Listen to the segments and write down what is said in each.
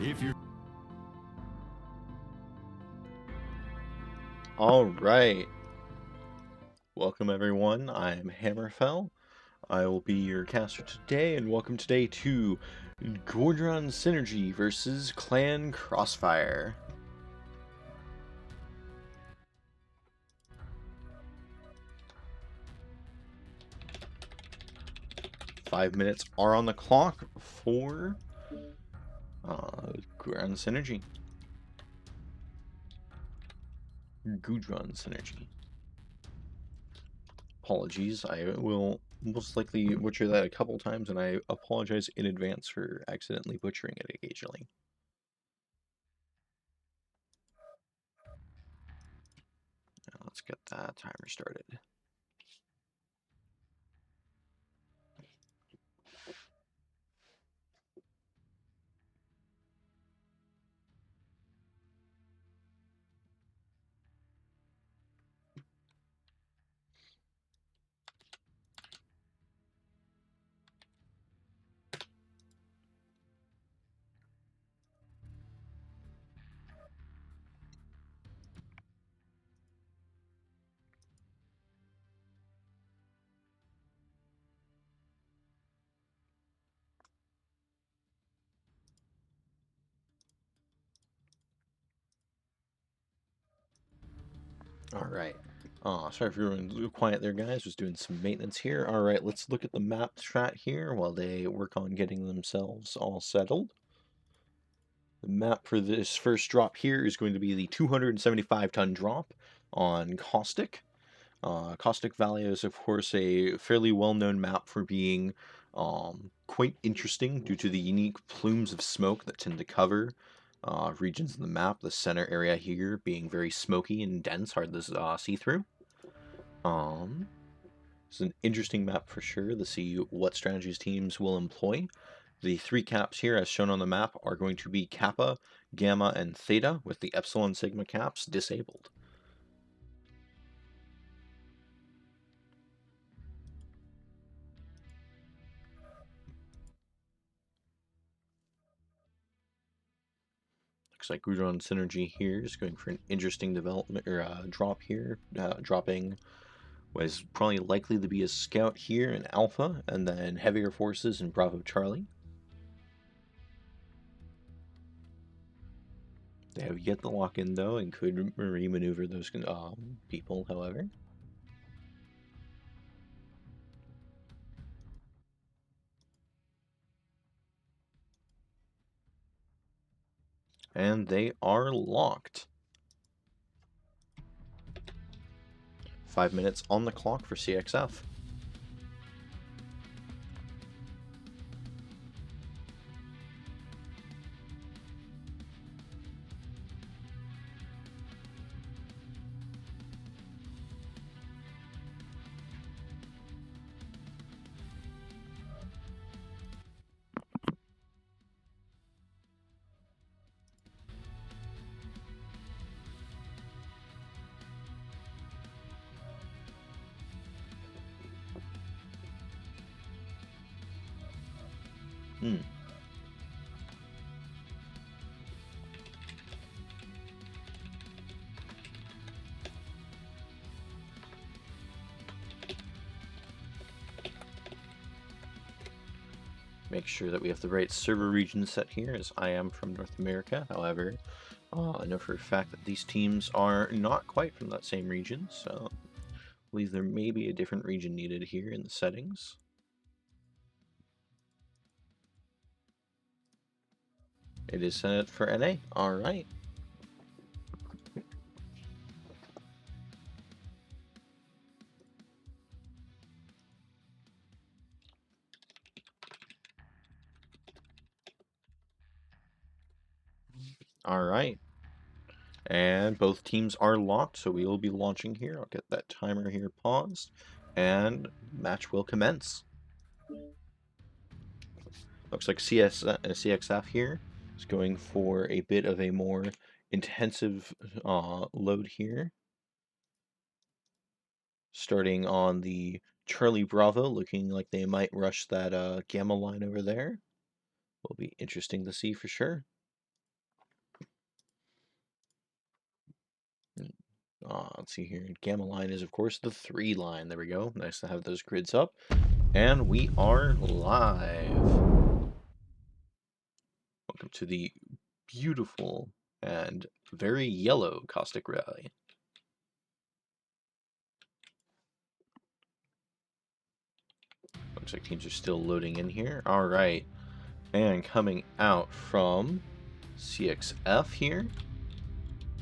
If you're All right. Welcome, everyone. I'm Hammerfell. I will be your caster today, and welcome today to Gudron Synergy versus Clan Crossfire. Five minutes are on the clock for Gudron Synergy. Gudron Synergy. Apologies, I will most likely butcher that a couple times, and I apologize in advance for accidentally butchering it occasionally. Now let's get that timer started. All right. Sorry if everyone's a little quiet there, guys. Just doing some maintenance here. All right, let's look at the map strat here while they work on getting themselves all settled. The map for this first drop here is going to be the 275-ton drop on Caustic. Caustic Valley is, of course, a fairly well-known map for being quite interesting due to the unique plumes of smoke that tend to cover regions of the map. The center area here being very smoky and dense, hard to see through. It's an interesting map for sure to see what strategies teams will employ. The three caps here, as shown on the map, are going to be Kappa, Gamma, and Theta, with the Epsilon Sigma caps disabled. Looks like Gudron Synergy here is going for an interesting development or drop here, dropping what is probably likely to be a scout here in Alpha, and then heavier forces in Bravo Charlie. They have yet to lock in though, and could remaneuver those people, however. And they are locked. 5 minutes on the clock for CXF. Make sure that we have the right server region set here, as I am from North America. However, I know for a fact that these teams are not quite from that same region, so I believe there may be a different region needed here in the settings. It is set for NA. All right. All right. And both teams are locked, so we will be launching here. I'll get that timer here paused, and match will commence. Looks like CXF here is going for a bit of a more intensive load here. Starting on the Charlie Bravo, looking like they might rush that Gamma line over there. Will be interesting to see for sure. Let's see here. Gamma line is, of course, the 3 line. There we go. Nice to have those grids up. And we are live. Welcome to the beautiful and very yellow Caustic Rally. Looks like teams are still loading in here. All right. And coming out from CXF here,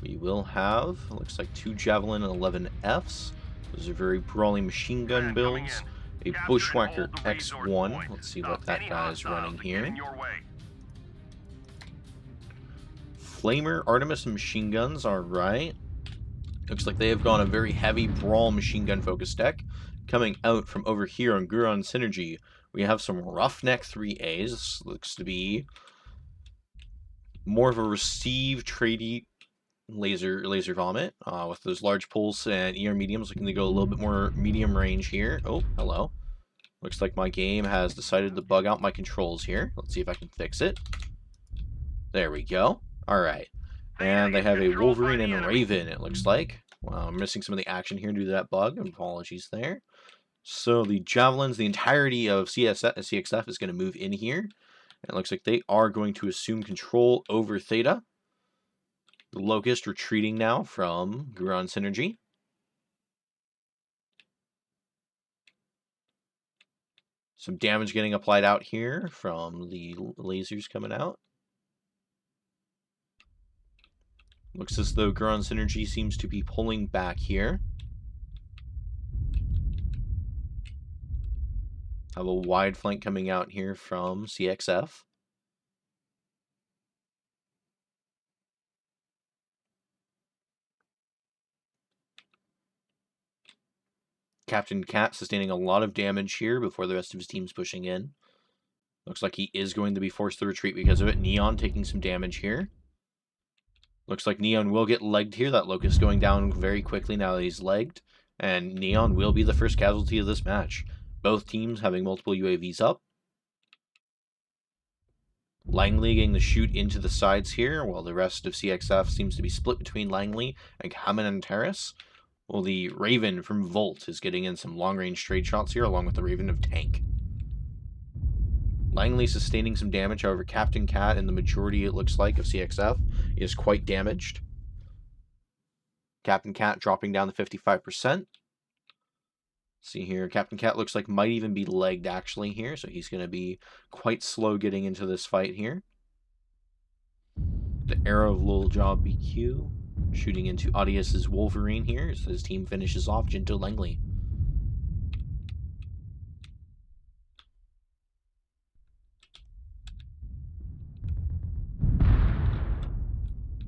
we will have, looks like 2 Javelin and 11 Fs. Those are very brawling machine gun builds. A Bushwhacker X1. Let's see what that guy is running here. Flamer, Artemis, and machine guns. All right. Looks like they have gone a very heavy brawl machine gun focus deck. Coming out from over here on Gudron Synergy, we have some Roughneck 3As. This looks to be more of a receive tradey laser vomit with those large pulse and ER mediums, looking to go a little bit more medium range here. Oh, hello. Looks like my game has decided to bug out my controls here. Let's see if I can fix it. There we go. All right. And they have a Wolverine and a Raven, it looks like. Wow, I'm missing some of the action here due to that bug. Apologies there. So the Javelins, the entirety of CXF is going to move in here. It looks like they are going to assume control over Theta. The Locust retreating now from Gudron Synergy. Some damage getting applied out here from the lasers coming out. Looks as though Gudron Synergy seems to be pulling back here. Have a wide flank coming out here from CXF. Captain Cat sustaining a lot of damage here before the rest of his team's pushing in. Looks like he is going to be forced to retreat because of it. Neon taking some damage here. Looks like Neon will get legged here. That Locust going down very quickly now that he's legged. And Neon will be the first casualty of this match. Both teams having multiple UAVs up. Langley getting the shoot into the sides here, while the rest of CXF seems to be split between Langley and Kamen and Terrace. Well, the Raven from Volt is getting in some long-range trade shots here, along with the Raven of Tank. Langley sustaining some damage, however, Captain Cat, and the majority, it looks like, of CXF is quite damaged. Captain Cat dropping down to 55%. See here, Captain Cat looks like might even be legged, actually, here, so he's going to be quite slow getting into this fight here. The arrow of Lil Job BQ shooting into Audius's Wolverine here as his team finishes off Jinto Langley.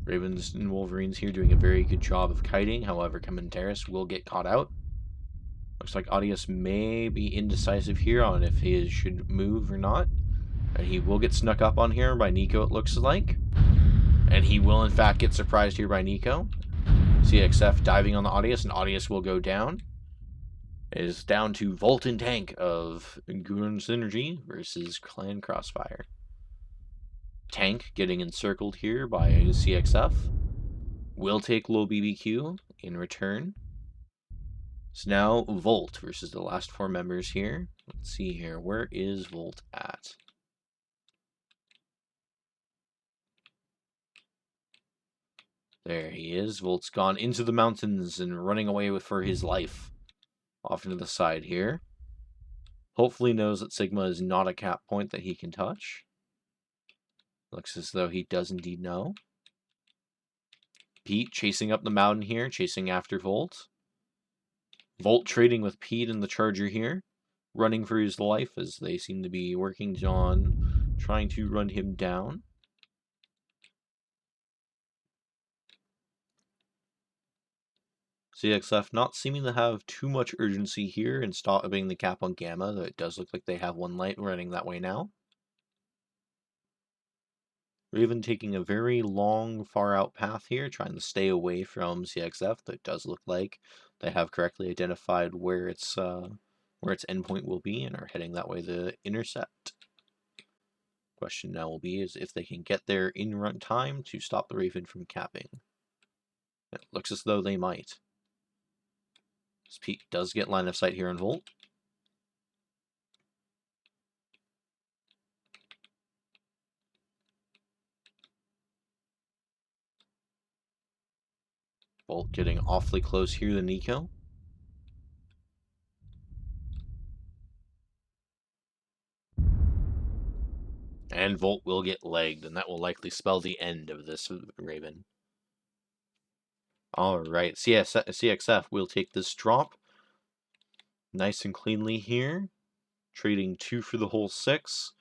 Ravens and Wolverines here doing a very good job of kiting. However, Commentaris will get caught out. Looks like Audius may be indecisive here on if he should move or not. And he will get snuck up on here by Nico, it looks like. And he will, in fact, get surprised here by Nico. CXF diving on the Audius, and Audius will go down. It is down to Volt and Tank of Gudron Synergy versus Clan Crossfire. Tank getting encircled here by CXF. Will take low BBQ in return. So now Volt versus the last 4 members here. Let's see here. Where is Volt at? There he is. Volt's gone into the mountains and running away for his life. Off into the side here. Hopefully knows that Sigma is not a cap point that he can touch. Looks as though he does indeed know. Pete chasing up the mountain here, chasing after Volt. Volt trading with Pete and the Charger here. Running for his life as they seem to be working on trying to run him down. CXF not seeming to have too much urgency here in stopping the cap on Gamma, though it does look like they have one light running that way now. Raven taking a very long, far out path here, trying to stay away from CXF, though it does look like they have correctly identified where its endpoint will be and are heading that way to intercept. Question now will be is if they can get there in run time to stop the Raven from capping. It looks as though they might. Pete does get line of sight here on Volt. Volt getting awfully close here to Nico. And Volt will get legged, and that will likely spell the end of this Raven. Alright, CXF will take this drop. Nice and cleanly here. Trading 2 for the whole 6.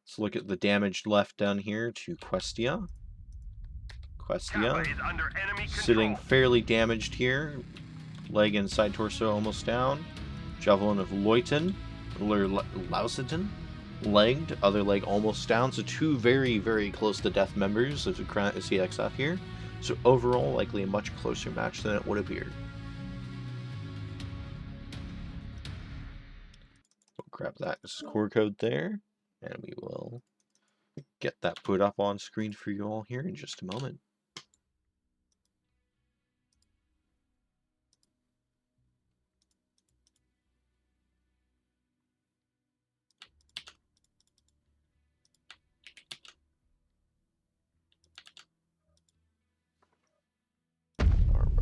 Let's look at the damage left down here to Questia. Sitting fairly damaged here. Leg and side torso almost down. Javelin of Lausiton. Legged, other leg almost down. So 2 very, very close to death members of the CXF here. So overall, likely a much closer match than it would appear. We'll grab that score code there, and we will get that put up on screen for you all here in just a moment.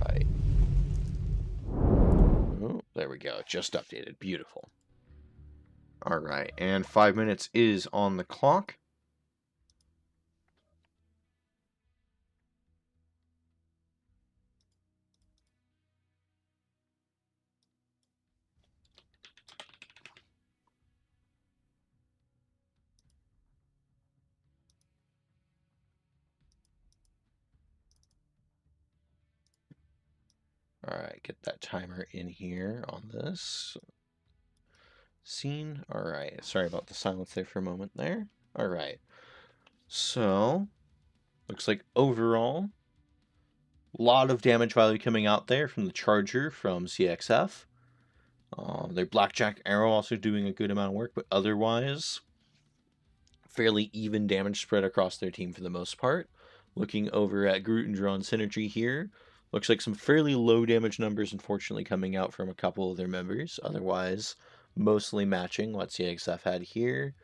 Alright. Oh, there we go. Just updated. Beautiful. Alright, and 5 minutes is on the clock. Alright, get that timer in here on this scene. Alright, sorry about the silence there for a moment there. Alright, so looks like overall, a lot of damage value coming out there from the Charger from CXF. Their Blackjack Arrow also doing a good amount of work, but otherwise, fairly even damage spread across their team for the most part. Looking over at Gudron Synergy here, looks like some fairly low damage numbers, unfortunately, coming out from a couple of their members. Otherwise, mostly matching what CXF had here.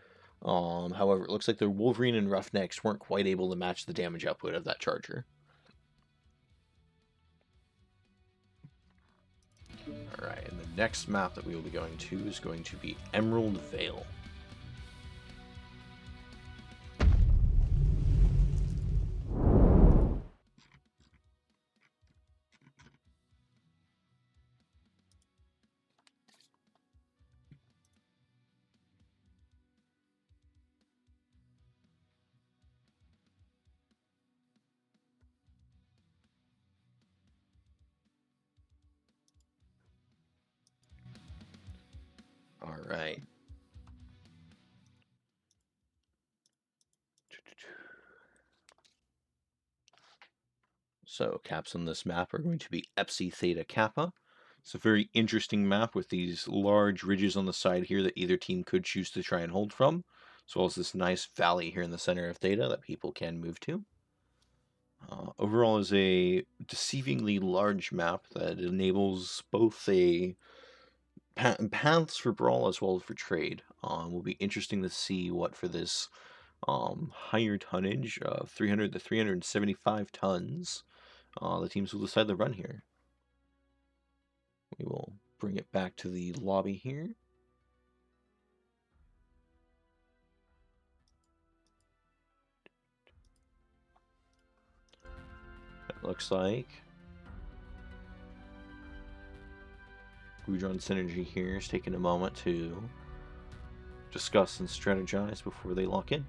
However, it looks like their Wolverine and Roughnecks weren't quite able to match the damage output of that Charger. Alright, and the next map that we will be going to is going to be Emerald Vale. Alright. So caps on this map are going to be Epsi Theta Kappa. It's a very interesting map with these large ridges on the side here that either team could choose to try and hold from, as well as this nice valley here in the center of Theta that people can move to. Overall is a deceivingly large map that enables both a paths for brawl as well as for trade. Will be interesting to see what for this higher tonnage of 300 to 375 tons the teams will decide to run here. We will bring it back to the lobby here. It looks like Gudron Synergy here is taking a moment to discuss and strategize before they lock in.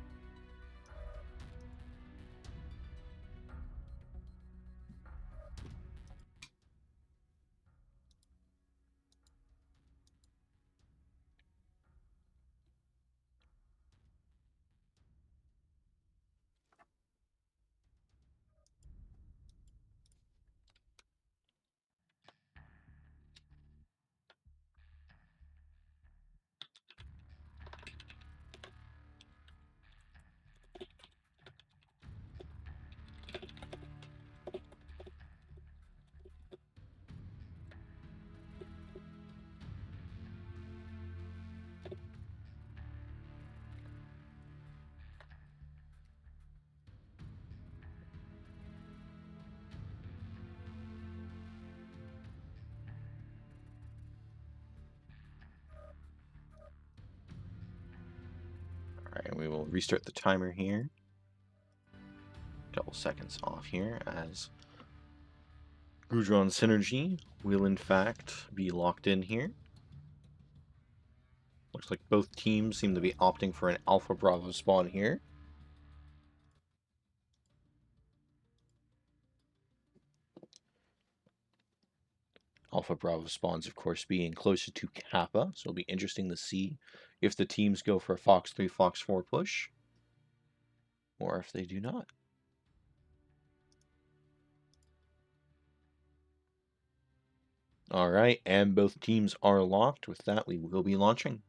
restart the timer here. Couple seconds off here as Gudron Synergy will in fact be locked in here. Looks like both teams seem to be opting for an Alpha Bravo spawn here. Alpha Bravo spawns, of course, being closer to Kappa, so it'll be interesting to see if the teams go for a Fox 3, Fox 4 push, or if they do not. Alright, and both teams are locked. With that, we will be launching.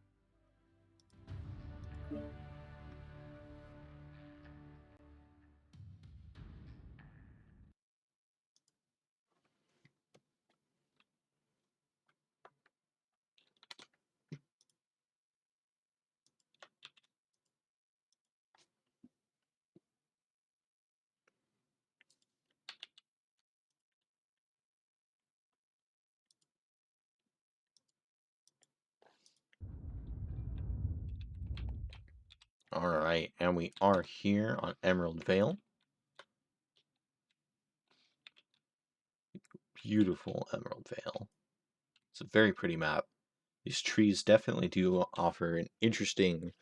Alright, and we are here on Emerald Vale. Beautiful Emerald Vale. It's a very pretty map. These trees definitely do offer an interesting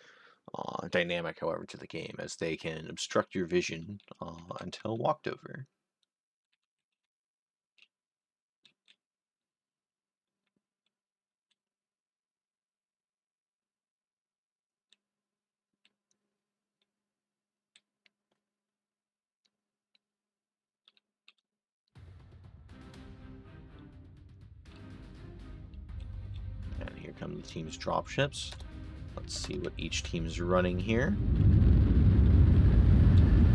dynamic, however, to the game, as they can obstruct your vision until walked over. And here come the team's dropships. Let's see what each team's running here.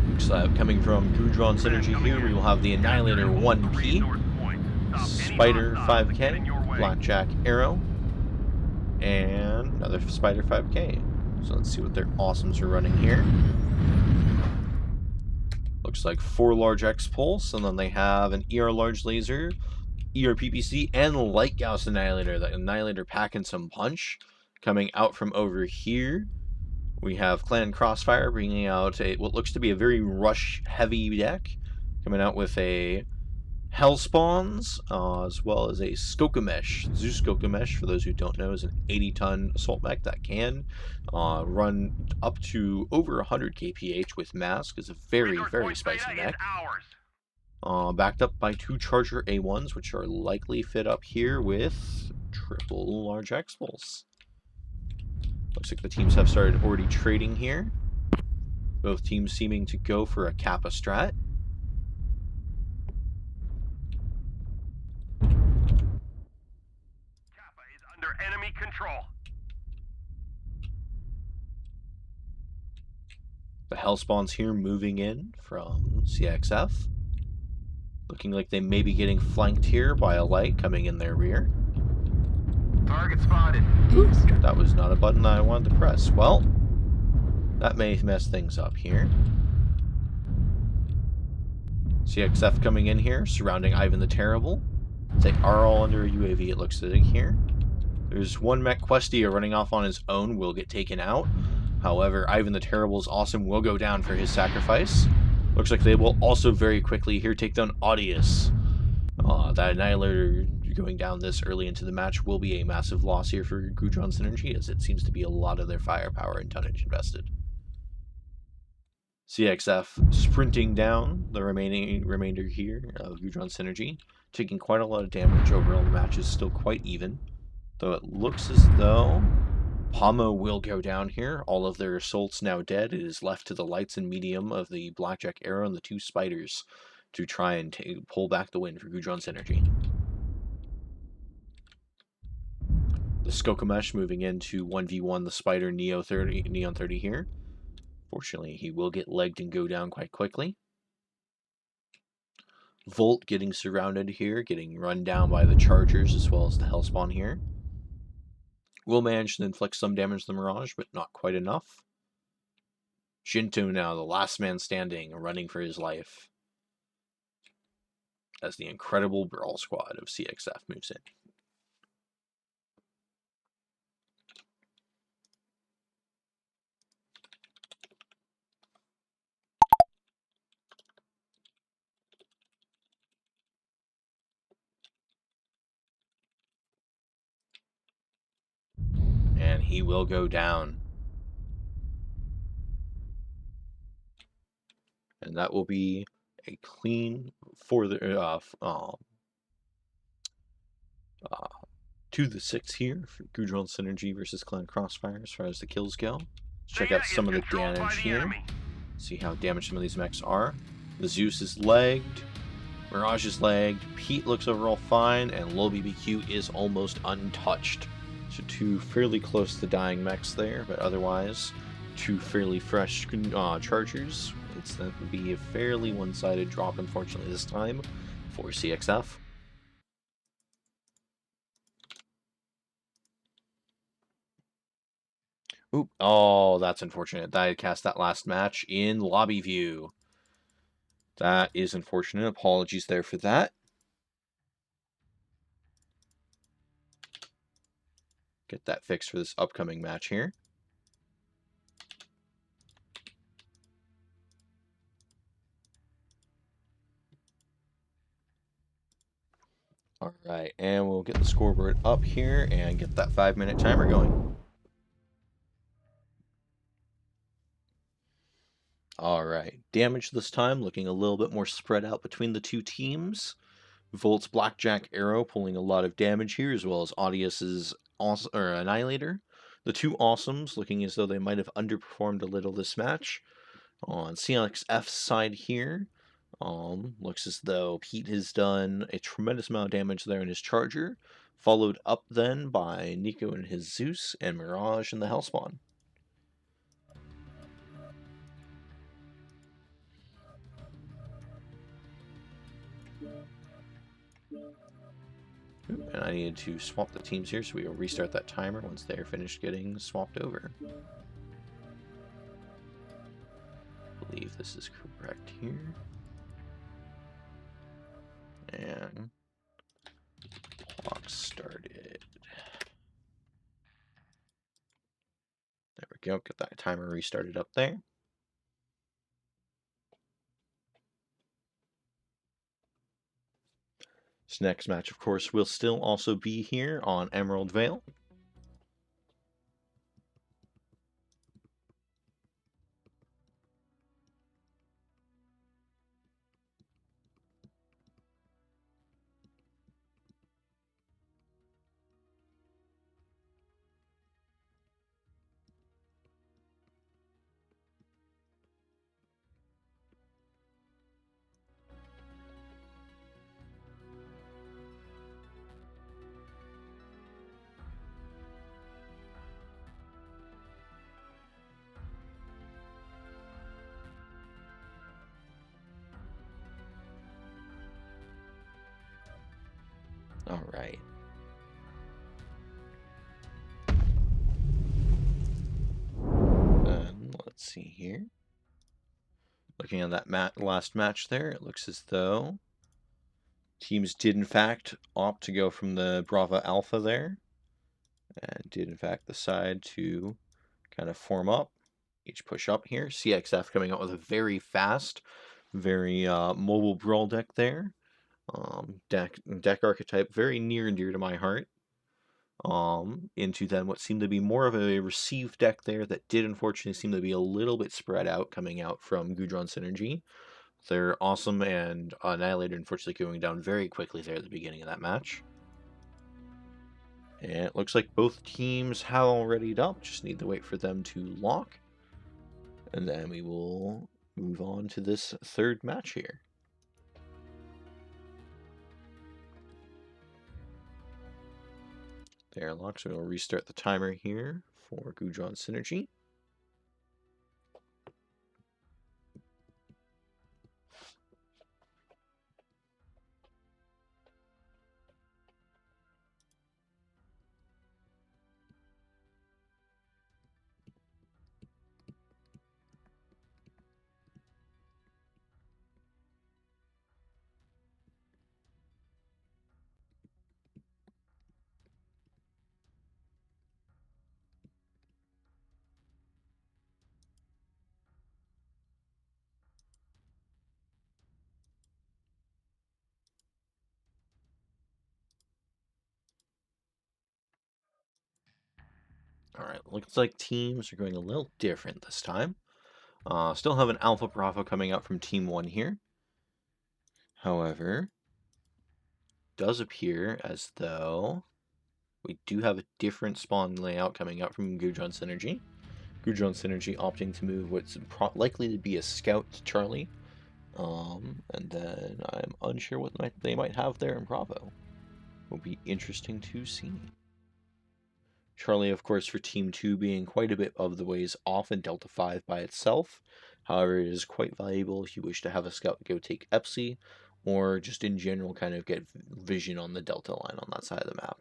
Looks like coming from Gudron Synergy here, we will have the Annihilator 1P, Spider 5K, Blackjack Arrow, and another Spider 5K. So let's see what their awesomes are running here. Looks like 4 large X-Pulse, and then they have an ER large laser, ER PPC, and Light Gauss Annihilator. The Annihilator packing some punch. Coming out from over here, we have Clan Crossfire bringing out what looks to be a very rush-heavy deck. Coming out with a Hell Spawns, as well as a Skokomesh. Zeus Skokomesh, for those who don't know, is an 80-ton assault mech that can run up to over 100 kph with Mask. It's a very, very spicy mech. Backed up by 2 Charger A1s, which are likely fit up here with triple large X-Pulse. Looks like the teams have started already trading here. Both teams seeming to go for a Kappa strat. Kappa is under enemy control. The Hell Spawns here moving in from CXF. Looking like they may be getting flanked here by a light coming in their rear. Target spotted. That was not a button that I wanted to press. Well, that may mess things up here. CXF coming in here, surrounding Ivan the Terrible. They are all under a UAV, it looks like here. There's one mech Questia running off on his own, will get taken out. However, Ivan the Terrible's awesome will go down for his sacrifice. Looks like they will also very quickly here take down Audius. That Annihilator going down this early into the match will be a massive loss here for Gudron Synergy, as it seems to be a lot of their firepower and tonnage invested. CXF sprinting down the remainder here of Gudron Synergy, taking quite a lot of damage. Overall, the match is still quite even, though it looks as though Pomo will go down here. All of their assaults now dead. It is left to the lights and medium of the Blackjack Arrow and the 2 Spiders to try and pull back the win for Gudron Synergy. The Skokomesh moving into 1v1 the Spider Neon 30 here. Fortunately, he will get legged and go down quite quickly. Volt getting surrounded here, getting run down by the Chargers as well as the Hellspawn here. Will manage to inflict some damage to the Mirage, but not quite enough. Shinto now, the last man standing, running for his life, as the incredible Brawl Squad of CXF moves in. he will go down. And that will be a clean for the 2-6 here for Gudron Synergy versus Clan Crossfire as far as the kills go. Let's check Beta out some of is the controlled by damage the here. enemy. See how damaged some of these mechs are. The Zeus is lagged. Mirage is lagged. Pete looks overall fine, and low BBQ is almost untouched. So 2 fairly close to dying mechs there, but otherwise 2 fairly fresh chargers. It's going to be a fairly one-sided drop, unfortunately, this time for CXF. Oop. Oh, that's unfortunate. I had cast that last match in lobby view. That is unfortunate. Apologies there for that. Get that fixed for this upcoming match here. All right, and we'll get the scoreboard up here and get that 5-minute timer going. All right, damage this time looking a little bit more spread out between the 2 teams. Volt's Blackjack Arrow pulling a lot of damage here, as well as Audius's Annihilator. The 2 Awesomes looking as though they might have underperformed a little this match. On CXF's side here, looks as though Pete has done a tremendous amount of damage there in his Charger, followed up then by Nico and his Zeus, and Mirage and the Hellspawn. And I needed to swap the teams here, so we will restart that timer once they're finished getting swapped over. I believe this is correct here. And clock started. There we go, get that timer restarted up there. This next match, of course, will still also be here on Emerald Vale. All right. Then let's see here. Looking at that last match there, it looks as though teams did in fact opt to go from the Brava Alpha there, and did in fact decide to kind of form up, each push up here. CXF coming out with a very fast, very mobile brawl deck there. Deck archetype very near and dear to my heart. Into then what seemed to be more of a received deck there that did unfortunately seem to be a little bit spread out coming out from Gudron Synergy. They're Awesome and Annihilator unfortunately going down very quickly there at the beginning of that match. And it looks like both teams have all readied up, just need to wait for them to lock. And then we will move on to this third match here. They're locked, so we'll restart the timer here for Gudron Synergy. Alright, looks like teams are going a little different this time. Still have an Alpha Bravo coming out from Team 1 here. However, does appear as though we do have a different spawn layout coming out from Gudron Synergy. Gudron Synergy opting to move what's likely to be a Scout to Charlie. And then I'm unsure what they might have there in Bravo. Will be interesting to see. Charlie, of course, for Team 2 being quite a bit of the ways off in Delta 5 by itself. However, it is quite valuable if you wish to have a scout go take Epsi, or just in general kind of get vision on the Delta line on that side of the map.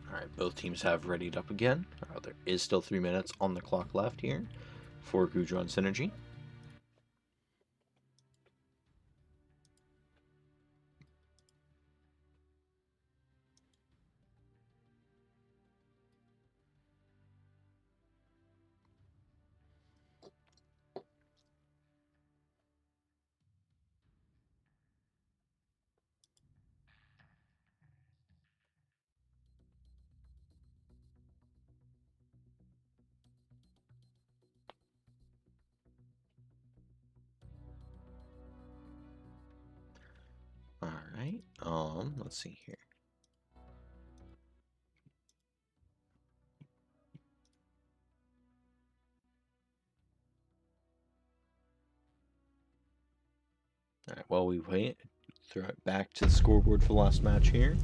Alright, both teams have readied up again. There is still 3 minutes on the clock left here for Gudron Synergy. Alright, let's see here. Alright, while we wait, throw it back to the scoreboard for the last match here.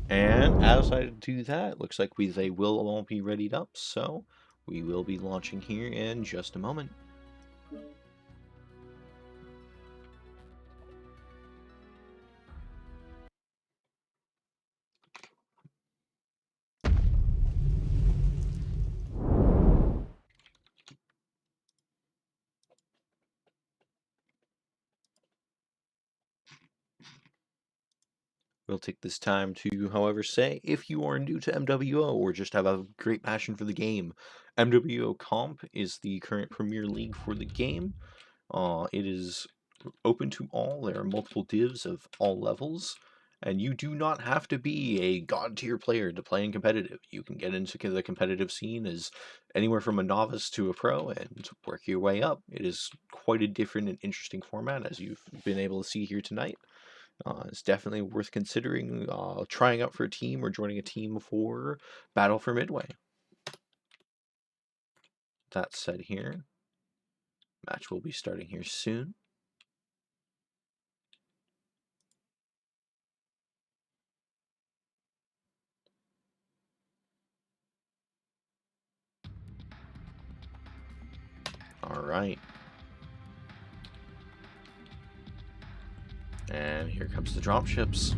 And as I do that, looks like they will all be readied up, so we will be launching here in just a moment. We'll take this time to, however, say, if you are new to MWO or just have a great passion for the game, MWO Comp is the current Premier League for the game. It is open to all. There are multiple divs of all levels, and you do not have to be a god-tier player to play in competitive. You can get into the competitive scene as anywhere from a novice to a pro and work your way up. It is quite a different and interesting format, as you've been able to see here tonight. It's definitely worth considering trying out for a team or joining a team for Battle for Midway. That said here, match will be starting here soon. All right. And here comes the dropships.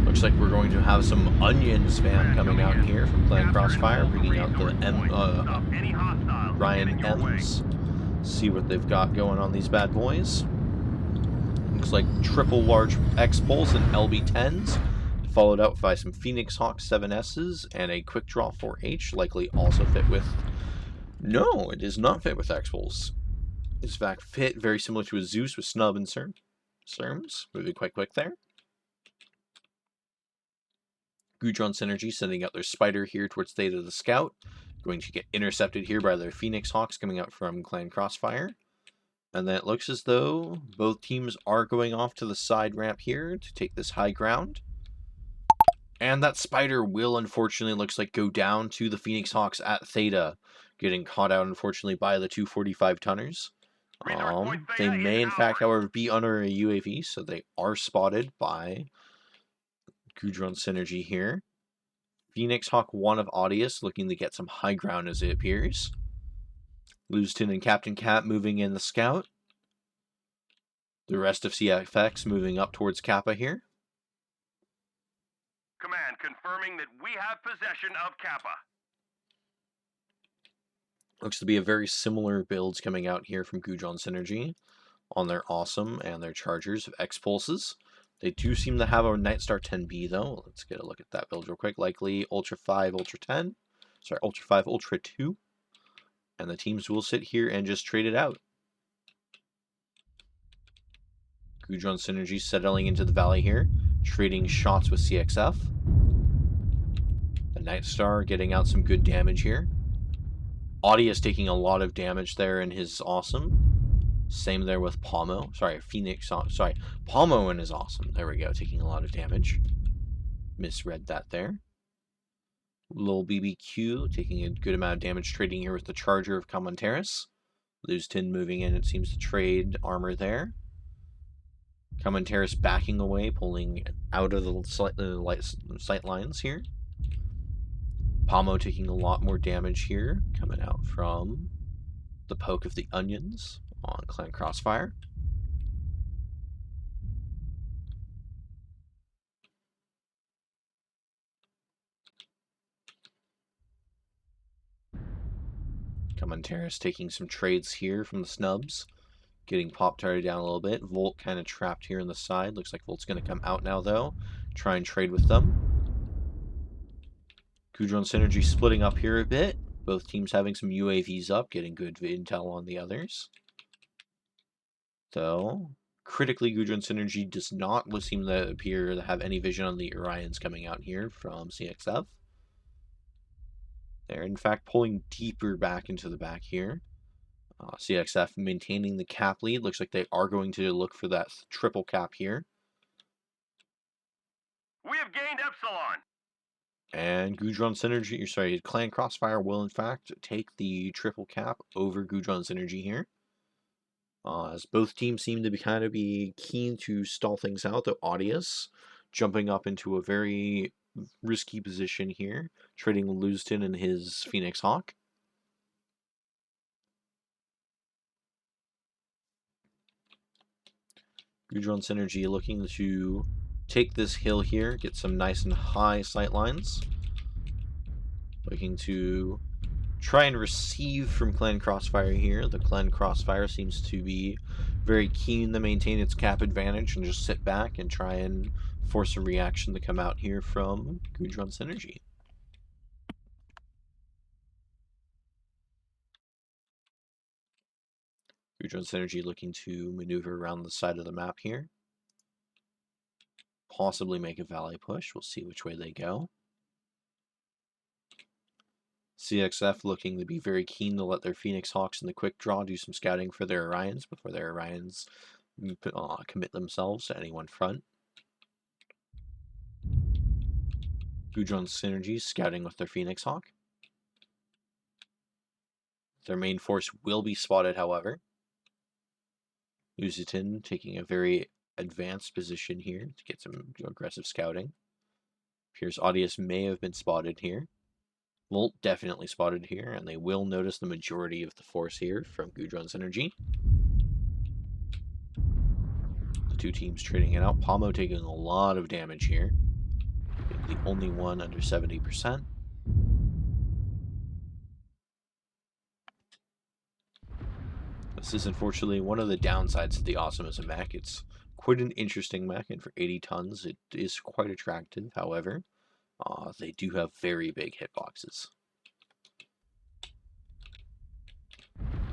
Looks like we're going to have some onion spam coming out here from playing Crossfire, bringing out the Ryan M's. See what they've got going on these bad boys. Looks like triple large X-Pulse and LB10s, followed out by some Phoenix Hawk 7Ss and a quick draw 4H, likely also fit with... No, it is not fit with X-Pulse. It's in fact fit very similar to a Zeus with Snub and Serms. Moving quite quick there. Gudron Synergy sending out their Spider here towards Theta the Scout. Going to get intercepted here by their Phoenix Hawks coming out from Clan Crossfire. And then it looks as though both teams are going off to the side ramp here to take this high ground. And that Spider will, unfortunately, looks like go down to the Phoenix Hawks at Theta. Getting caught out, unfortunately, by the 245 tonners. They may, in fact, however, be under a UAV, so they are spotted by Gudron Synergy here. Phoenix Hawk 1 of Audius looking to get some high ground as it appears. Lewiston and Captain Cat moving in the Scout. The rest of CFX moving up towards Kappa here. Command confirming that we have possession of Kappa. Looks to be a very similar builds coming out here from Gudron Synergy on their Awesome and their Chargers of X-Pulses. They do seem to have a Nightstar 10B though. Let's get a look at that build real quick. Likely Ultra 5, Ultra 10. Sorry, Ultra 5, Ultra 2. And the teams will sit here and just trade it out. Gudron Synergy settling into the valley here, trading shots with CXF. The Nightstar getting out some good damage here. Audius taking a lot of damage there in his awesome. Same there with Palmo. Sorry, Phoenix. Sorry, Palmo and his awesome. There we go, taking a lot of damage. Misread that there. Lil BBQ taking a good amount of damage, trading here with the Charger of Commonteris. Luzetin moving in, it seems to trade armor there. Commonteris backing away, pulling out of the sight lines here. Palmo taking a lot more damage here, coming out from the poke of the onions on Clan Crossfire. Commonteris taking some trades here from the snubs. Getting Pop-Tarted down a little bit. Volt kind of trapped here on the side. Looks like Volt's going to come out now, though. Try and trade with them. Gudron Synergy splitting up here a bit. Both teams having some UAVs up, getting good intel on the others. Though, critically, Gudron Synergy does not seem to appear to have any vision on the Orions coming out here from CXF. They're, in fact, pulling deeper back into the back here. CXF maintaining the cap lead. Looks like they are going to look for that triple cap here. We have gained Epsilon. And Gudron Synergy, sorry, Clan Crossfire will in fact take the triple cap over Gudron Synergy here. As both teams seem to be keen to stall things out, though Audius jumping up into a very risky position here, trading Luzetin and his Phoenix Hawk. Gudron Synergy looking to take this hill here, get some nice and high sight lines. Looking to try and receive from Clan Crossfire here. The Clan Crossfire seems to be very keen to maintain its cap advantage and just sit back and try and force a reaction to come out here from Gudron Synergy. Gudron Synergy looking to maneuver around the side of the map here. Possibly make a valley push. We'll see which way they go. CXF looking to be very keen to let their Phoenix Hawks in the quick draw do some scouting for their Orions before their Orions commit themselves to any one front. Gudron Synergy scouting with their Phoenix Hawk. Their main force will be spotted, however. Luzetin taking a very advanced position here to get some aggressive scouting. Appears Audius may have been spotted here. Volt definitely spotted here, and they will notice the majority of the force here from Gudron Synergy. The two teams trading it out. Palmo taking a lot of damage here. The only one under 70%. This is unfortunately one of the downsides of the Awesome as a mech. It's quite an interesting mech, and for 80 tons, it is quite attractive. However, they do have very big hitboxes.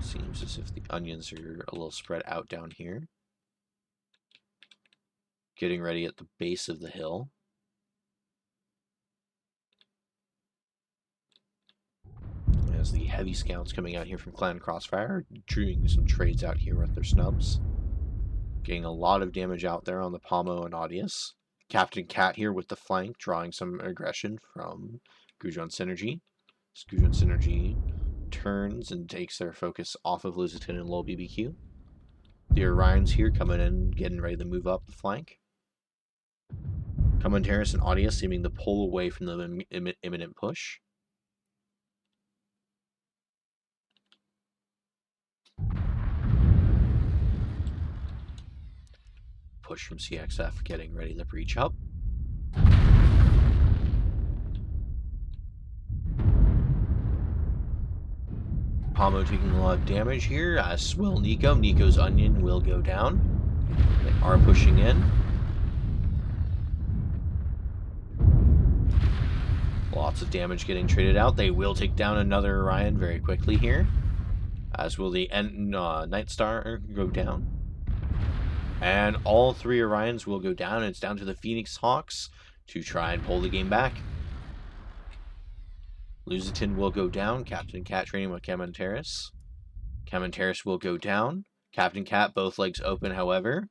Seems as if the onions are a little spread out down here. Getting ready at the base of the hill. As the heavy scouts coming out here from Clan Crossfire, doing some trades out here with their snubs. Getting a lot of damage out there on the Palmo and Audius. Captain Cat here with the flank, drawing some aggression from Gudron Synergy. As Gudron Synergy turns and takes their focus off of Luzetin and Lil BBQ. The Orions here coming in, getting ready to move up the flank. Commonteris and Audius seeming to pull away from the imminent push. Push from CXF getting ready to breach up. Palmo taking a lot of damage here, as will Nico. Nico's onion will go down. They are pushing in. Lots of damage getting traded out. They will take down another Orion very quickly here. As will the Night Star go down. And all 3 Orions will go down. It's down to the Phoenix Hawks to try and pull the game back. Lusitan will go down. Captain Cat training with Camanteris. Camanteris will go down. Captain Cat, both legs open, however.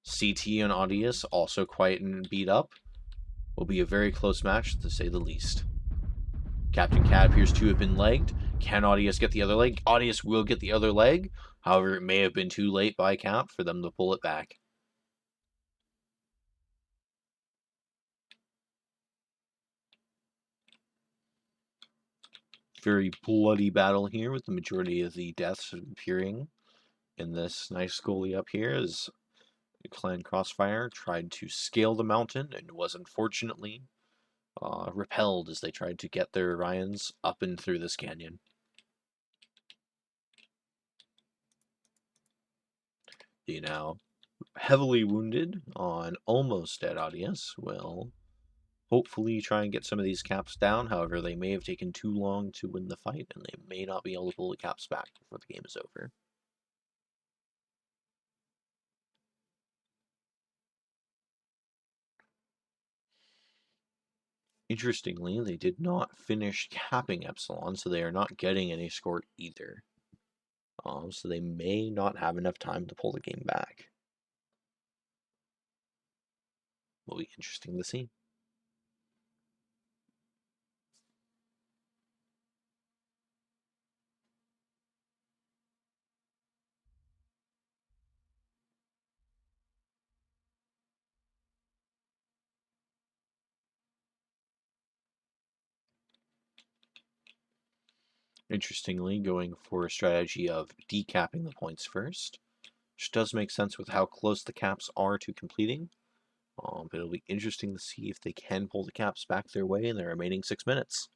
CT and Audius also quite and beat up. Will be a very close match, to say the least. Captain Cat appears to have been legged. Can Audius get the other leg? Audius will get the other leg. However, it may have been too late by Cap for them to pull it back. Very bloody battle here, with the majority of the deaths appearing in this nice goalie up here, as Clan Crossfire tried to scale the mountain and was unfortunately repelled as they tried to get their Orions up and through this canyon. The now heavily wounded on almost dead Audius will hopefully try and get some of these caps down. However, they may have taken too long to win the fight, and they may not be able to pull the caps back before the game is over. Interestingly, they did not finish capping Epsilon, so they are not getting any score either. So they may not have enough time to pull the game back. Will be interesting to see. Interestingly, going for a strategy of decapping the points first, which does make sense with how close the caps are to completing. But it'll be interesting to see if they can pull the caps back their way in the remaining 6 minutes.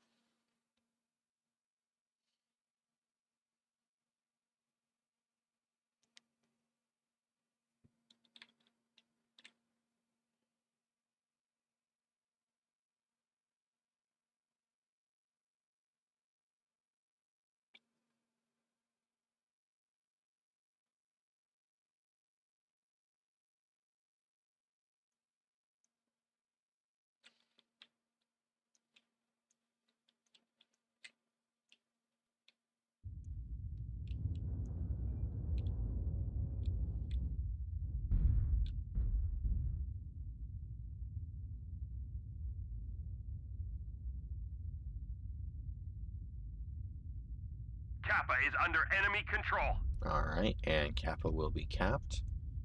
Kappa is under enemy control. Alright, and Kappa will be capped.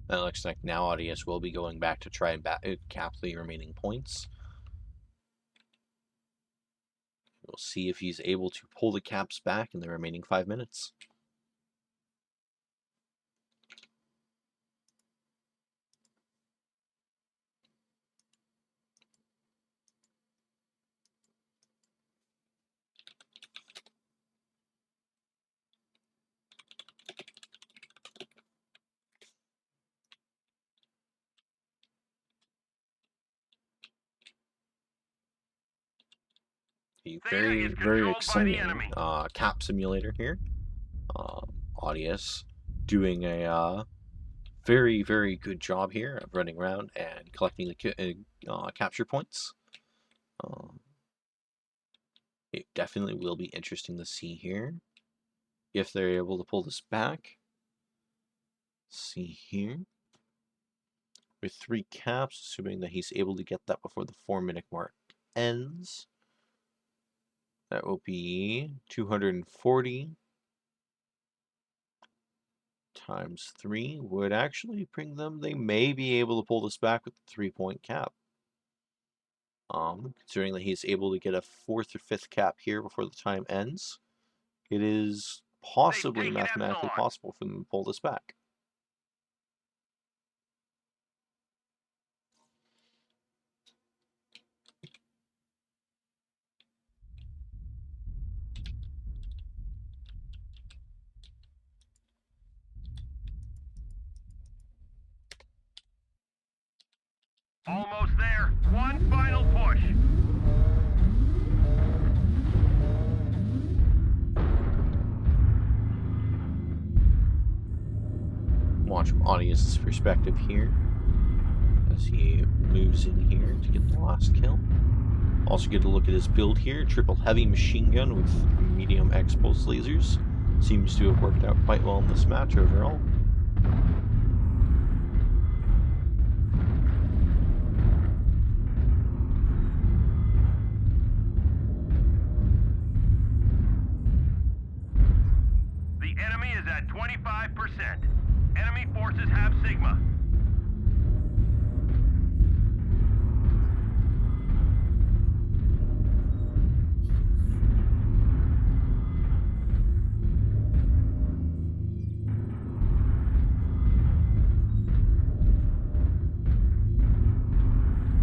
That looks like now Audius will be going back to try and cap the remaining points. We'll see if he's able to pull the caps back in the remaining 5 minutes. A very exciting cap simulator here. Audius doing a very good job here of running around and collecting the capture points. It definitely will be interesting to see here if they're able to pull this back. Let's see here. With 3 caps, assuming that he's able to get that before the 4-minute mark ends. That will be 240 times 3 would actually bring them. They may be able to pull this back with the 3-point cap. Considering that he's able to get a 4th or 5th cap here before the time ends, it is possibly mathematically possible for them to pull this back. Almost there. One final push. Audience's perspective here as he moves in here to get the last kill. Also get a look at his build here. Triple heavy machine gun with medium X-pulse lasers. Seems to have worked out quite well in this match overall. The enemy is at 25%. Enemy forces have Sigma.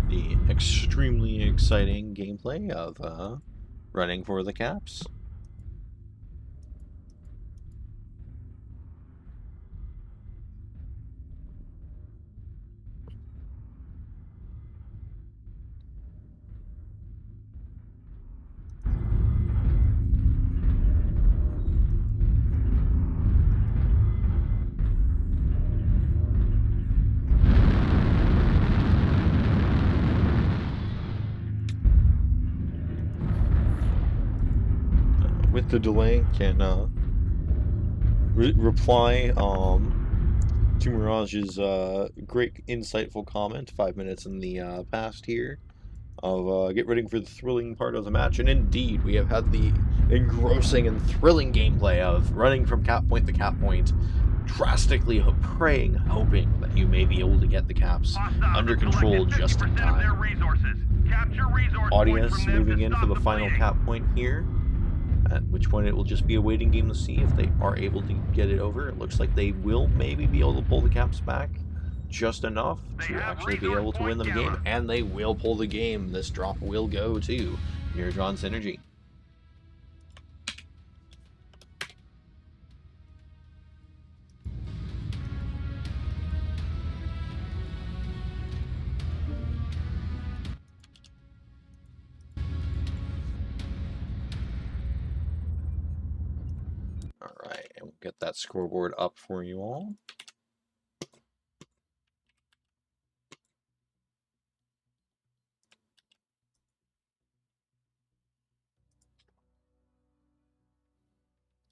The extremely exciting gameplay of running for the caps. With the delay, can reply to Mirage's great insightful comment 5 minutes in the past here of get ready for the thrilling part of the match. And indeed, we have had the engrossing and thrilling gameplay of running from cap point to cap point, drastically praying, hoping that you may be able to get the caps under control just in time. Audience moving in for the final cap point here, at which point it will just be a waiting game to see if they are able to get it over. It looks like they will maybe be able to pull the caps back just enough to actually be able to win them a game, and they will pull the game. This drop will go to Gudron Synergy. Alright, and we'll get that scoreboard up for you all.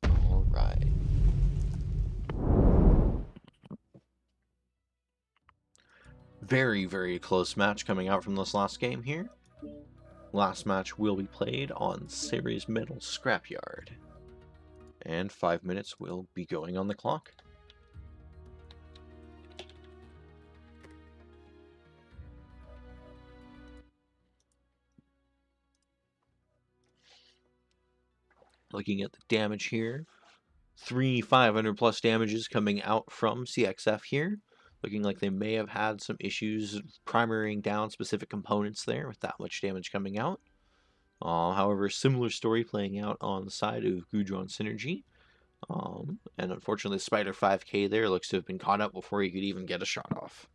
Alright. Very, very close match coming out from this last game here. Last match will be played on Series Metal Scrapyard. And 5 minutes will be going on the clock. Looking at the damage here, 3 500 plus damages coming out from CXF here. Looking like they may have had some issues primarying down specific components there with that much damage coming out. However, similar story playing out on the side of Gudron Synergy. And unfortunately, Spider 5K there looks to have been caught up before he could even get a shot off.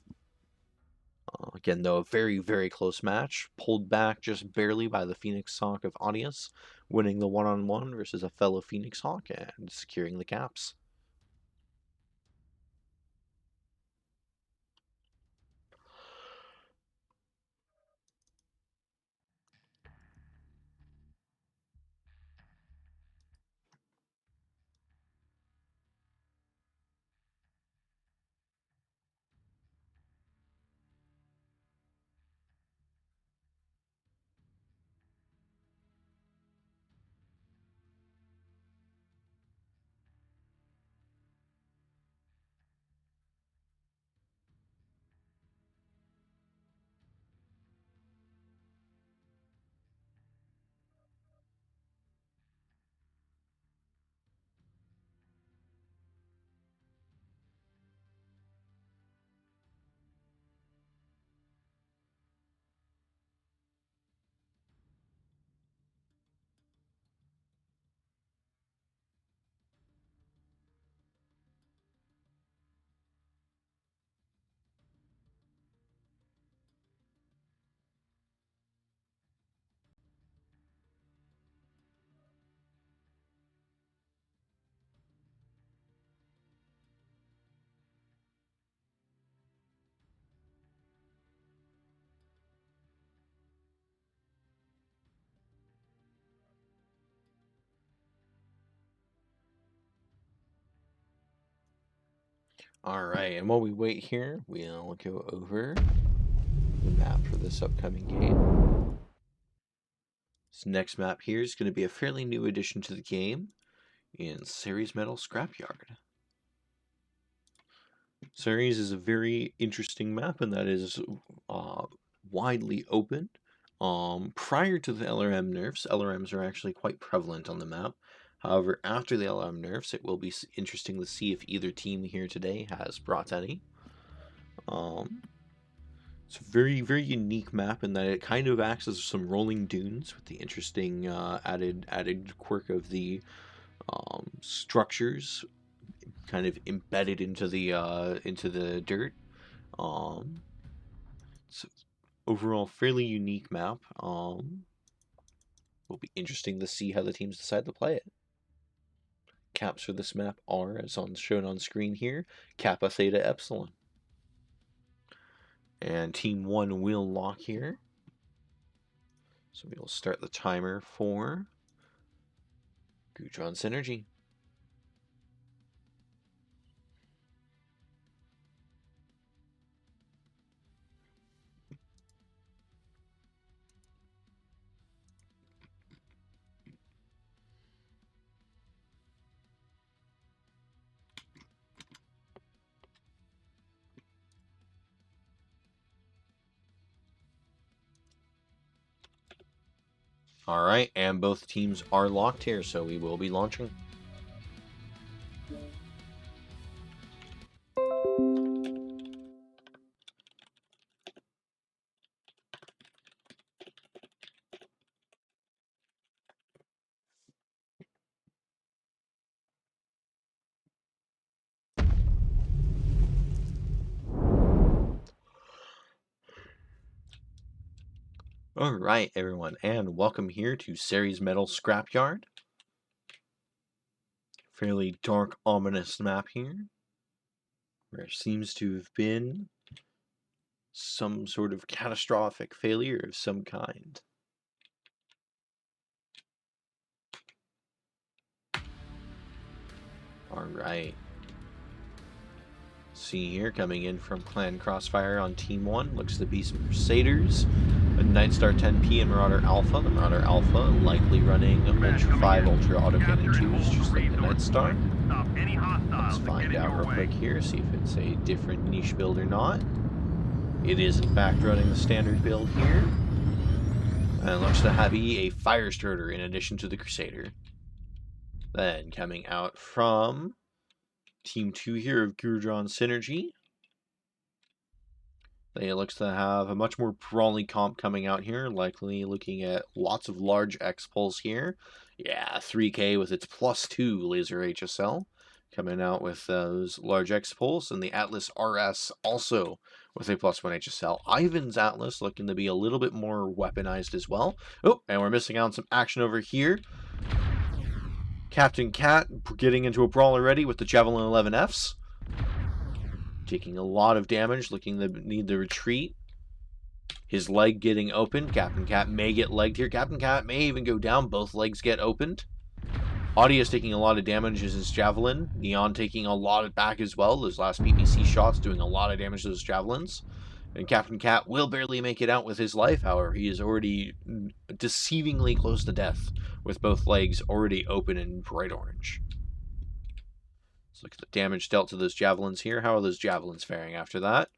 Again, though, a very, very close match. Pulled back just barely by the Phoenix Hawk of Audius, winning the one-on-one versus a fellow Phoenix Hawk and securing the caps. Alright, and while we wait here, we'll go over the map for this upcoming game. This next map here is going to be a fairly new addition to the game in Ceres Metal Scrapyard. Ceres is a very interesting map, and that is widely open. Prior to the LRM nerfs, LRMs are actually quite prevalent on the map. However, after the LRM nerfs, it will be interesting to see if either team here today has brought any. It's a very, very unique map in that it kind of acts as some rolling dunes with the interesting added quirk of the structures kind of embedded into the dirt. It's overall fairly unique map. Will be interesting to see how the teams decide to play it. Caps for this map are, as shown on screen here, Kappa, Theta, Epsilon. And Team 1 will lock here. So we will start the timer for Gudron Synergy. Alright, and both teams are locked here, so we will be launching. Alright, everyone, and welcome here to Ceres Metal Scrapyard. Fairly dark, ominous map here, where it seems to have been some sort of catastrophic failure of some kind. Alright. See here, coming in from Clan Crossfire on Team 1, looks to be some Crusaders, a Nightstar 10P and Marauder Alpha. The Marauder Alpha likely running Ultra 5 Ultra Autocannon 2s, just like the Nightstar. Let's find out real quick here, see if it's a different niche build or not. It is in fact running the standard build here. And it looks to be a Fire Starter in addition to the Crusader. Then coming out from Team 2 here of Gudron Synergy. They looks to have a much more brawly comp coming out here, likely looking at lots of large X-Pulse here. Yeah, 3K with its +2 laser HSL coming out with those large X-Pulse, and the Atlas RS also with a +1 HSL. Ivan's Atlas looking to be a little bit more weaponized as well. Oh, and we're missing out on some action over here. Captain Cat getting into a brawl already with the Javelin 11Fs. Taking a lot of damage, looking to need the retreat. His leg getting opened. Captain Cat may get legged here. Captain Cat may even go down. Both legs get opened. Audius taking a lot of damage as his Javelin. Neon taking a lot of back as well. Those last PPC shots doing a lot of damage to those Javelins. And Captain Cat will barely make it out with his life, however. He is already deceivingly close to death with both legs already open and bright orange. Let's look at the damage dealt to those Javelins here. How are those Javelins faring after that?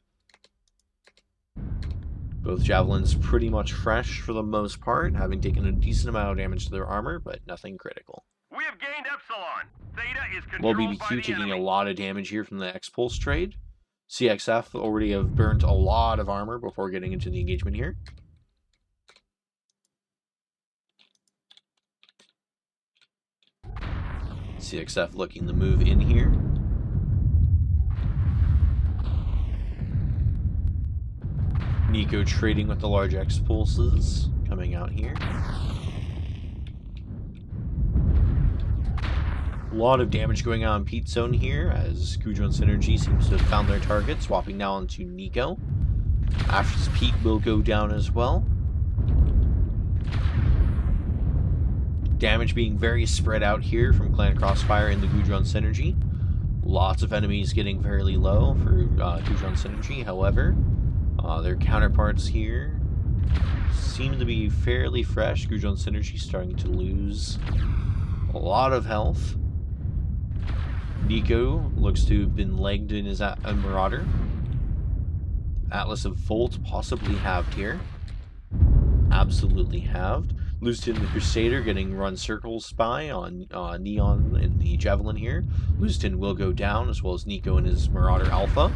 Both Javelins pretty much fresh for the most part, having taken a decent amount of damage to their armor, but nothing critical. We have gained Epsilon. Theta is controlled Low BBQ taking a lot of damage here from the X-Pulse trade. CXF already have burnt a lot of armor before getting into the engagement here. CXF looking to move in here. Nico trading with the large X-Pulses coming out here. A lot of damage going on in Pete Zone here as Gudron Synergy seems to have found their target, swapping now onto Nico. After Pete will go down as well. Damage being very spread out here from Clan Crossfire and the Gudron Synergy. Lots of enemies getting fairly low for Gudron Synergy. However, their counterparts here seem to be fairly fresh. Gudron Synergy starting to lose a lot of health. Nico looks to have been legged in his Marauder. Atlas of Volt possibly halved here. Absolutely halved. Lustin the Crusader getting run circles by on Neon in the Javelin here. Lustin will go down, as well as Nico and his Marauder Alpha.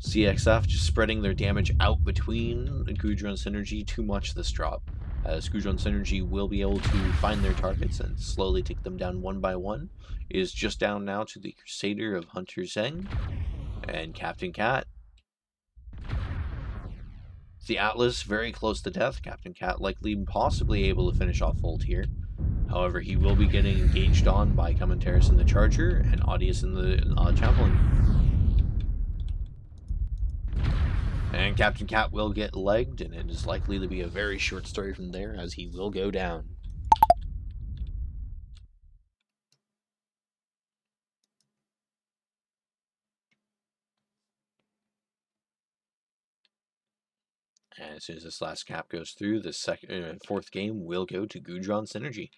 CXF just spreading their damage out between Gudron Synergy too much this drop, as Gudron Synergy will be able to find their targets and slowly take them down one by one. It is just down now to the Crusader of Hunter Zeng and Captain Cat. The Atlas very close to death. Captain Cat likely possibly able to finish off Volt here. However, he will be getting engaged on by Commentaris in the Charger and Audius in the Javelin. And Captain Cat will get legged, and it is likely to be a very short story from there, as he will go down. And as soon as this last cap goes through, the fourth game will go to Gudron Synergy.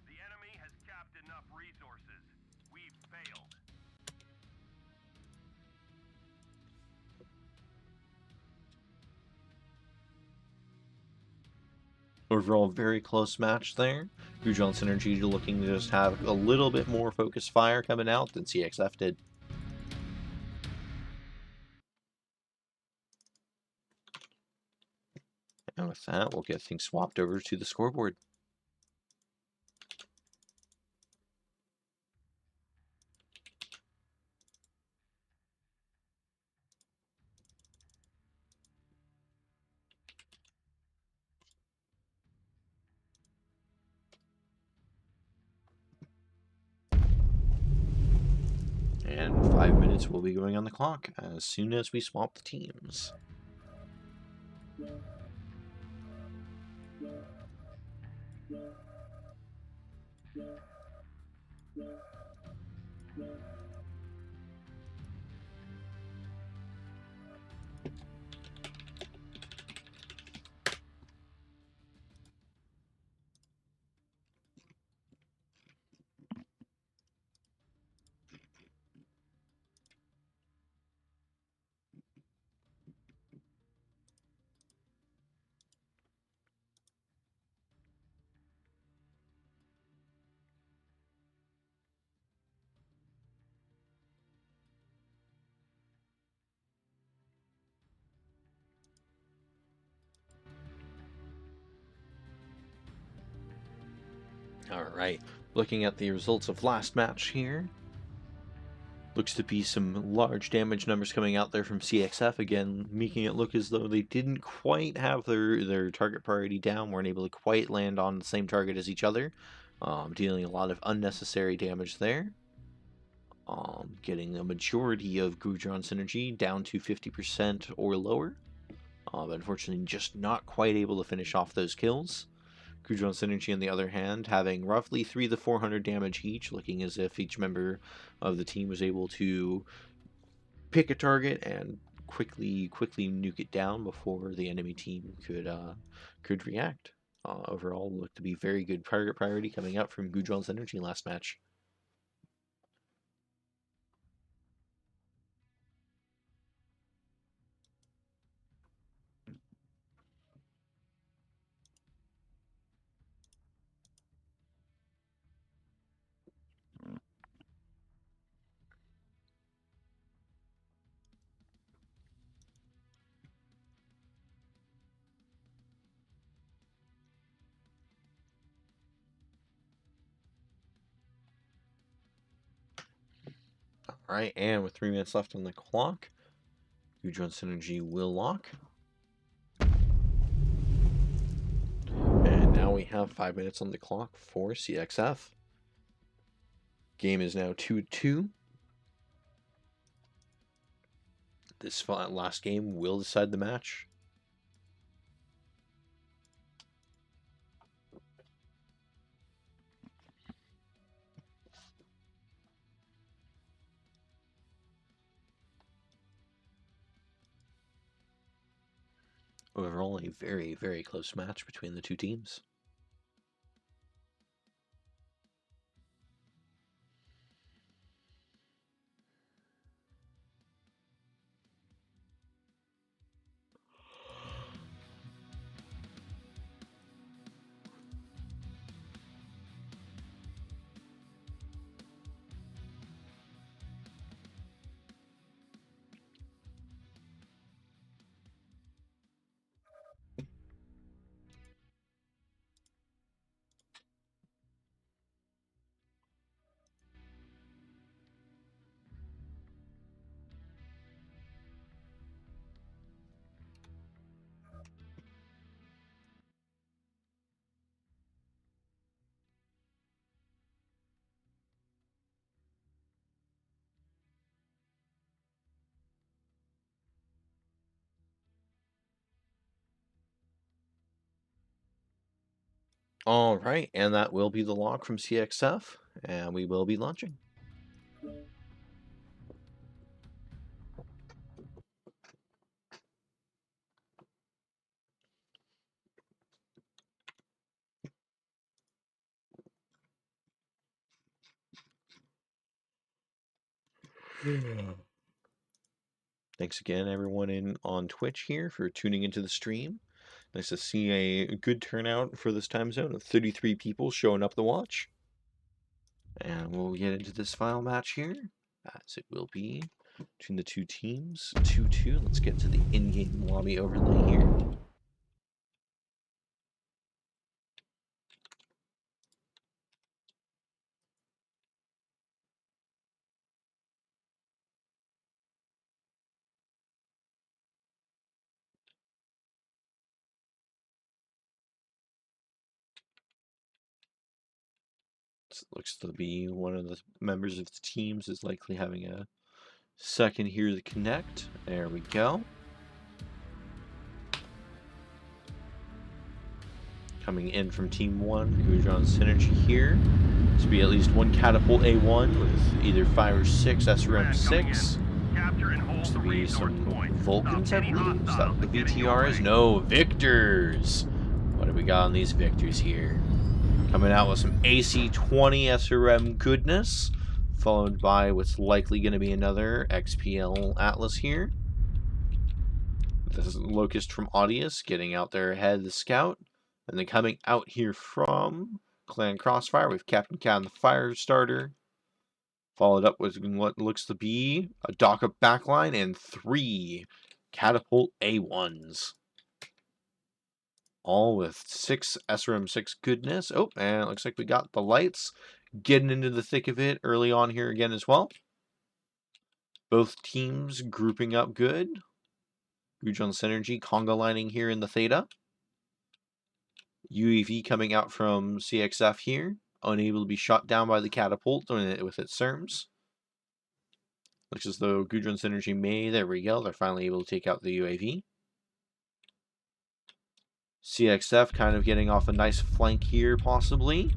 The enemy has capped enough resources. We've failed. Overall, very close match there. Gudron Synergy looking to just have a little bit more focused fire coming out than CXF did. And with that, we'll get things swapped over to the scoreboard. And 5 minutes will be going on the clock as soon as we swap the teams. Alright, looking at the results of last match here. Looks to be some large damage numbers coming out there from CXF again, making it look as though they didn't quite have their target priority down, weren't able to quite land on the same target as each other, dealing a lot of unnecessary damage there. Getting a majority of Gudron Synergy down to 50% or lower, but unfortunately just not quite able to finish off those kills. Gudron Synergy, on the other hand, having roughly 300 to 400 damage each, looking as if each member of the team was able to pick a target and quickly nuke it down before the enemy team could react. Overall, looked to be very good target priority coming out from Gudron Synergy last match. Alright, and with 3 minutes left on the clock, Gudron Synergy will lock. And now we have 5 minutes on the clock for CXF. Game is now 2-2. This last game will decide the match. Overall, a very, very close match between the two teams. All right, and that will be the log from CXF, and we will be launching. Thanks again, everyone on Twitch here for tuning into the stream. Nice to see a good turnout for this time zone of 33 people showing up to watch. And we'll get into this final match here, as it will be between the two teams, 2-2. Let's get to the in-game lobby overlay here. Looks to be one of the members of the teams is likely having a second here to connect. There we go. Coming in from Team 1, Gudron Synergy here. This will be at least one Catapult A1 with either 5 or 6 SRM-6. Looks to be some Vulcans, I believe. Is that what the VTR is? No, Victors! What have we got on these Victors here? Coming out with some AC-20 SRM goodness, followed by what's likely going to be another XPL Atlas here. This is Locust from Audius getting out there ahead of the Scout. And then coming out here from Clan Crossfire with Captain Cat and the Firestarter. Followed up with what looks to be a Dock-Up backline and 3 Catapult A1s. All with 6 SRM-6 goodness. Oh, and it looks like we got the lights getting into the thick of it early on here again as well. Both teams grouping up good. Gudron Synergy conga lining here in the Theta. UAV coming out from CXF here. Unable to be shot down by the Catapult with its SRMs. Looks as though Gudron Synergy may. There we go. They're finally able to take out the UAV. CXF kind of getting off a nice flank here, possibly.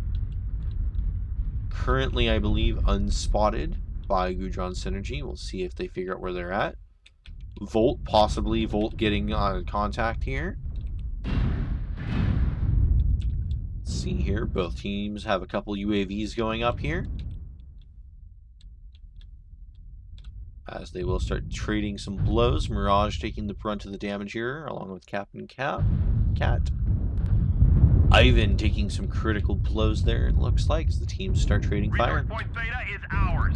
Currently, I believe, unspotted by Gudron Synergy. We'll see if they figure out where they're at. Volt, possibly Volt getting contact here. Let's see here. Both teams have a couple UAVs going up here. As they will start trading some blows. Mirage taking the brunt of the damage here, along with Captain Cat. Ivan taking some critical blows there, it looks like, as the teams start trading fire. Point Theta is ours.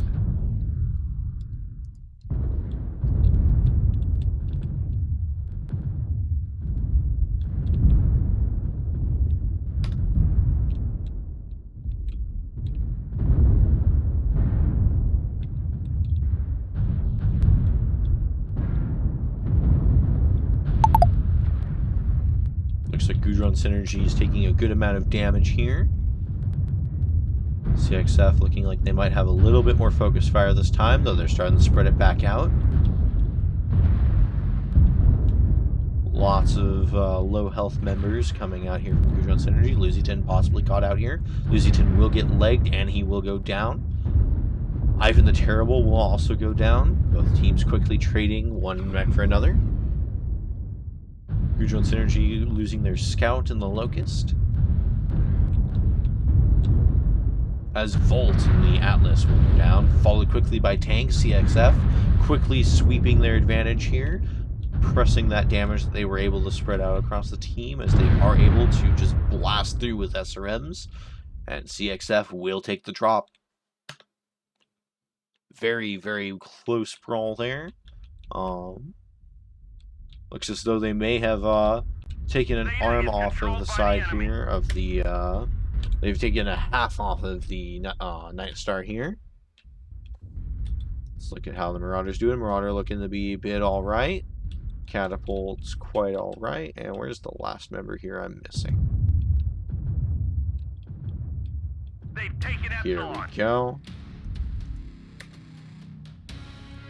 Looks like Gudron Synergy is taking a good amount of damage here. CXF looking like they might have a little bit more focused fire this time, though they're starting to spread it back out. Lots of low health members coming out here from Gudron Synergy. Luziton possibly caught out here. Luziton will get legged and he will go down. Ivan the Terrible will also go down. Both teams quickly trading one mech for another. Gudron Synergy losing their scout in the Locust. As Volt and the Atlas will go down, followed quickly by Tank, CXF, quickly sweeping their advantage here, pressing that damage that they were able to spread out across the team as they are able to just blast through with SRMs, and CXF will take the drop. Very, very close brawl there. Looks as though they may have taken an arm off of the side here of the they've taken a half off of the Night Star here. Let's look at how the Marauder's doing. Marauder looking to be a bit alright. Catapult's quite alright. And where's the last member here I'm missing? Here we go.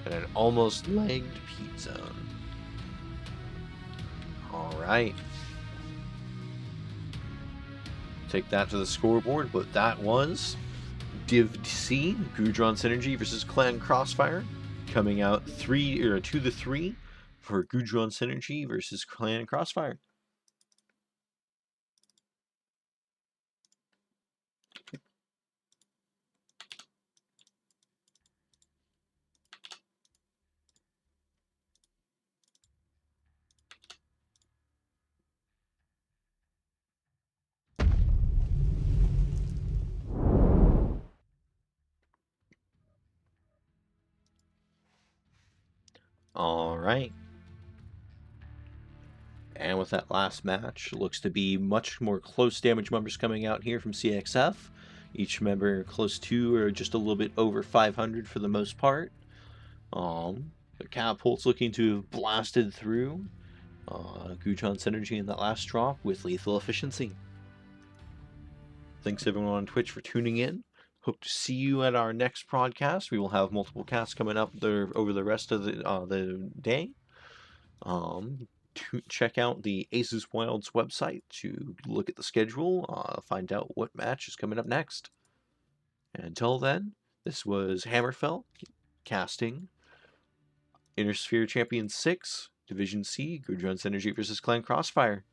And an almost legged Pete Zone. Alright. Take that to the scoreboard, but that was Div C, Gudron Synergy versus Clan Crossfire, coming out 2-3 for Gudron Synergy versus Clan Crossfire. Alright. And with that last match, looks to be much more close damage numbers coming out here from CXF. Each member close to or just a little bit over 500 for the most part. The Catapult's looking to have blasted through Gudron Synergy in that last drop with lethal efficiency. Thanks everyone on Twitch for tuning in. Hope to see you at our next broadcast. We will have multiple casts coming up there over the rest of the day. Check out the Aces Wilds website to look at the schedule, find out what match is coming up next. And until then, this was Hammerfell casting Inner Sphere Champion 6, Division C, Gudron Synergy versus Clan Crossfire.